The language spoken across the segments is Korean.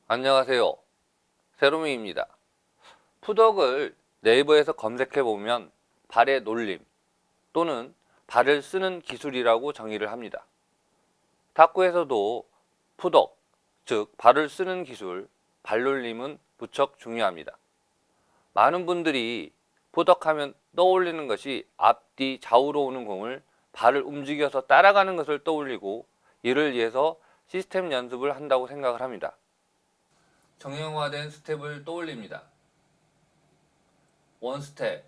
안녕하세요. 세로미입니다. 푸덕을 네이버에서 검색해보면 발의 놀림 또는 발을 쓰는 기술이라고 정의를 합니다. 탁구에서도 푸덕, 즉 발을 쓰는 기술, 발놀림은 무척 중요합니다. 많은 분들이 푸덕하면 떠올리는 것이 앞뒤 좌우로 오는 공을 발을 움직여서 따라가는 것을 떠올리고 이를 위해서 시스템 연습을 한다고 생각을 합니다. 정형화된 스텝을 떠올립니다. 원 스텝,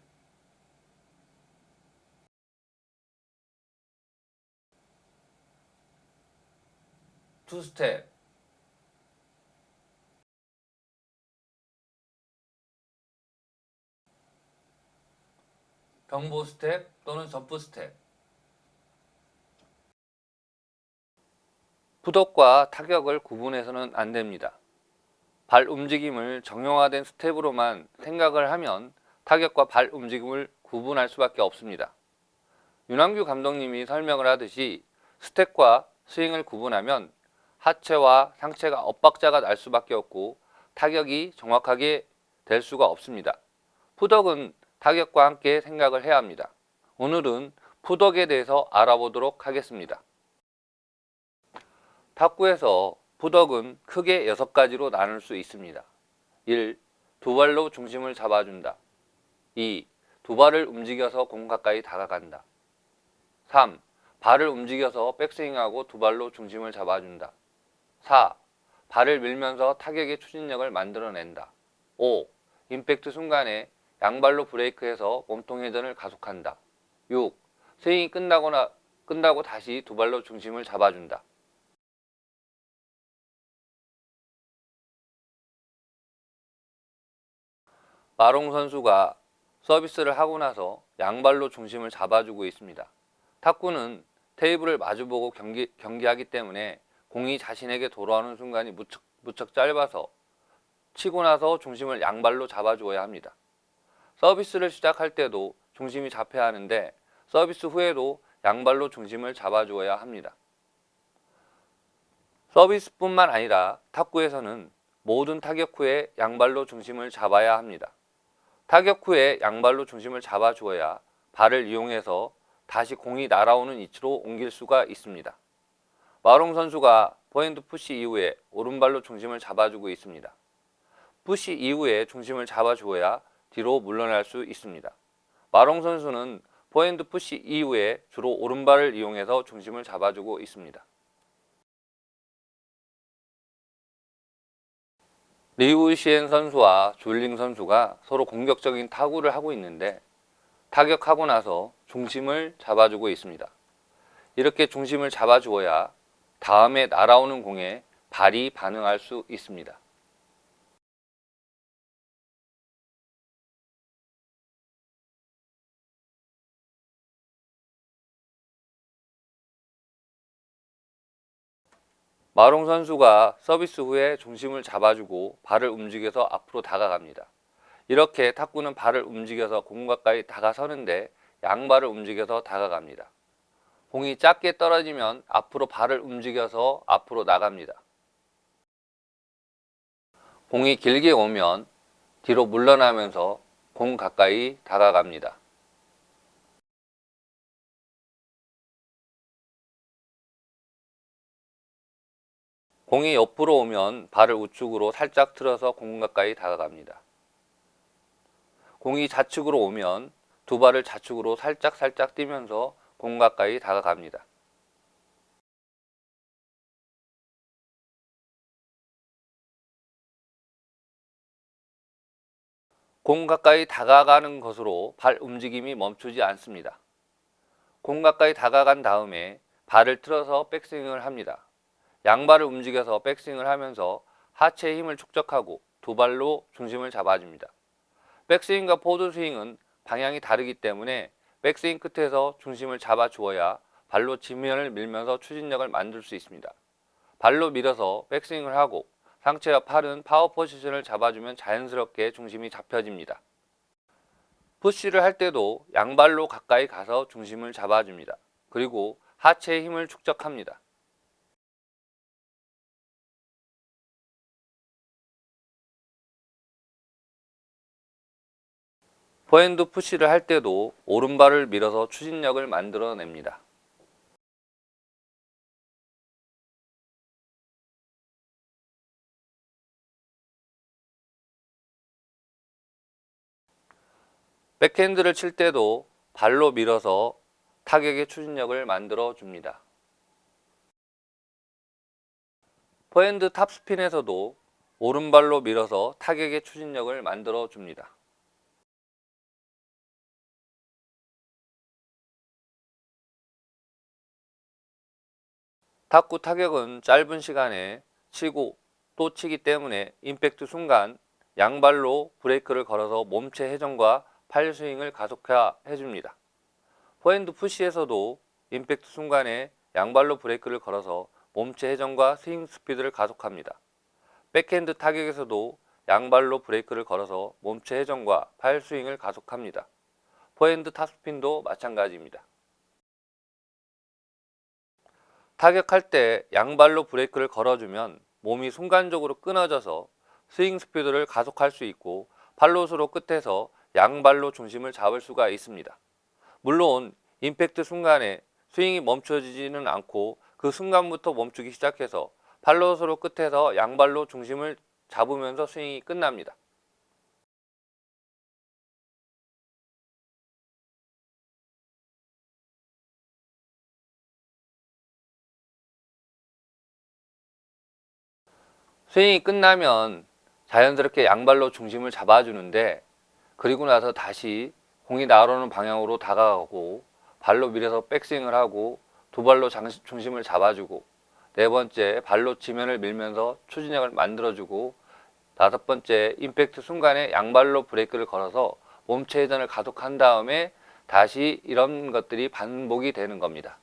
투 스텝, 경보 스텝 또는 점프 스텝. 푸덕과 타격을 구분해서는 안 됩니다. 발 움직임을 정형화된 스텝으로만 생각을 하면 타격과 발 움직임을 구분할 수밖에 없습니다. 윤항규 감독님이 설명을 하듯이 스텝과 스윙을 구분하면 하체와 상체가 엇박자가 날 수밖에 없고 타격이 정확하게 될 수가 없습니다. 푸덕은 타격과 함께 생각을 해야 합니다. 오늘은 푸덕에 대해서 알아보도록 하겠습니다. 탁구에서 푸덕은 크게 6가지로 나눌 수 있습니다. 1. 두 발로 중심을 잡아준다. 2. 두 발을 움직여서 공 가까이 다가간다. 3. 발을 움직여서 백스윙하고 두 발로 중심을 잡아준다. 4. 발을 밀면서 타격의 추진력을 만들어낸다. 5. 임팩트 순간에 양발로 브레이크해서 몸통 회전을 가속한다. 6. 스윙이 끝나고 다시 두 발로 중심을 잡아준다. 마롱 선수가 서비스를 하고 나서 양발로 중심을 잡아주고 있습니다. 탁구는 테이블을 마주보고 경기하기 때문에 공이 자신에게 돌아오는 순간이 무척 짧아서 치고 나서 중심을 양발로 잡아주어야 합니다. 서비스를 시작할 때도 중심이 잡혀야 하는데 서비스 후에도 양발로 중심을 잡아주어야 합니다. 서비스뿐만 아니라 탁구에서는 모든 타격 후에 양발로 중심을 잡아야 합니다. 타격 후에 양발로 중심을 잡아주어야 발을 이용해서 다시 공이 날아오는 위치로 옮길 수가 있습니다. 마롱 선수가 포핸드 푸시 이후에 오른발로 중심을 잡아주고 있습니다. 푸시 이후에 중심을 잡아주어야 뒤로 물러날 수 있습니다. 마롱 선수는 포핸드 푸시 이후에 주로 오른발을 이용해서 중심을 잡아주고 있습니다. 리우시엔 선수와 졸링 선수가 서로 공격적인 타구를 하고 있는데 타격하고 나서 중심을 잡아주고 있습니다. 이렇게 중심을 잡아주어야 다음에 날아오는 공에 발이 반응할 수 있습니다. 마롱 선수가 서비스 후에 중심을 잡아주고 발을 움직여서 앞으로 다가갑니다. 이렇게 탁구는 발을 움직여서 공 가까이 다가서는데 양발을 움직여서 다가갑니다. 공이 작게 떨어지면 앞으로 발을 움직여서 앞으로 나갑니다. 공이 길게 오면 뒤로 물러나면서 공 가까이 다가갑니다. 공이 옆으로 오면 발을 우측으로 살짝 틀어서 공 가까이 다가갑니다. 공이 좌측으로 오면 두 발을 좌측으로 살짝 뛰면서 공 가까이 다가갑니다. 공 가까이 다가가는 것으로 발 움직임이 멈추지 않습니다. 공 가까이 다가간 다음에 발을 틀어서 백스윙을 합니다. 양발을 움직여서 백스윙을 하면서 하체의 힘을 축적하고 두 발로 중심을 잡아줍니다. 백스윙과 포드 스윙은 방향이 다르기 때문에 백스윙 끝에서 중심을 잡아주어야 발로 지면을 밀면서 추진력을 만들 수 있습니다. 발로 밀어서 백스윙을 하고 상체와 팔은 파워 포지션을 잡아주면 자연스럽게 중심이 잡혀집니다. 푸시를 할 때도 양발로 가까이 가서 중심을 잡아줍니다. 그리고 하체의 힘을 축적합니다. 포핸드 푸시를 할 때도 오른발을 밀어서 추진력을 만들어냅니다. 백핸드를 칠 때도 발로 밀어서 타격의 추진력을 만들어 줍니다. 포핸드 탑스핀에서도 오른발로 밀어서 타격의 추진력을 만들어 줍니다. 탁구 타격은 짧은 시간에 치고 또 치기 때문에 임팩트 순간 양발로 브레이크를 걸어서 몸체 회전과 팔 스윙을 가속해 줍니다. 포핸드 푸시에서도 임팩트 순간에 양발로 브레이크를 걸어서 몸체 회전과 스윙 스피드를 가속합니다. 백핸드 타격에서도 양발로 브레이크를 걸어서 몸체 회전과 팔 스윙을 가속합니다. 포핸드 탑스핀도 마찬가지입니다. 타격할 때 양발로 브레이크를 걸어주면 몸이 순간적으로 끊어져서 스윙 스피드를 가속할 수 있고 팔로스로 끝에서 양발로 중심을 잡을 수가 있습니다. 물론 임팩트 순간에 스윙이 멈춰지지는 않고 그 순간부터 멈추기 시작해서 팔로스로 끝에서 양발로 중심을 잡으면서 스윙이 끝납니다. 스윙이 끝나면 자연스럽게 양발로 중심을 잡아주는데 그리고 나서 다시 공이 날아오는 방향으로 다가가고 발로 밀어서 백스윙을 하고 두 발로 중심을 잡아주고 네 번째 발로 지면을 밀면서 추진력을 만들어주고 다섯 번째 임팩트 순간에 양발로 브레이크를 걸어서 몸체 회전을 가속한 다음에 다시 이런 것들이 반복이 되는 겁니다.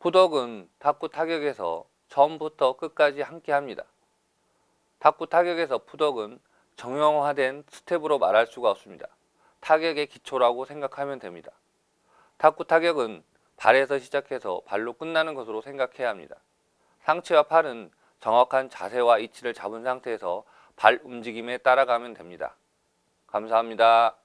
푸덕은 탁구 타격에서 처음부터 끝까지 함께 합니다. 탁구 타격에서 푸덕은 정형화된 스텝으로 말할 수가 없습니다. 타격의 기초라고 생각하면 됩니다. 탁구 타격은 발에서 시작해서 발로 끝나는 것으로 생각해야 합니다. 상체와 팔은 정확한 자세와 위치를 잡은 상태에서 발 움직임에 따라가면 됩니다. 감사합니다.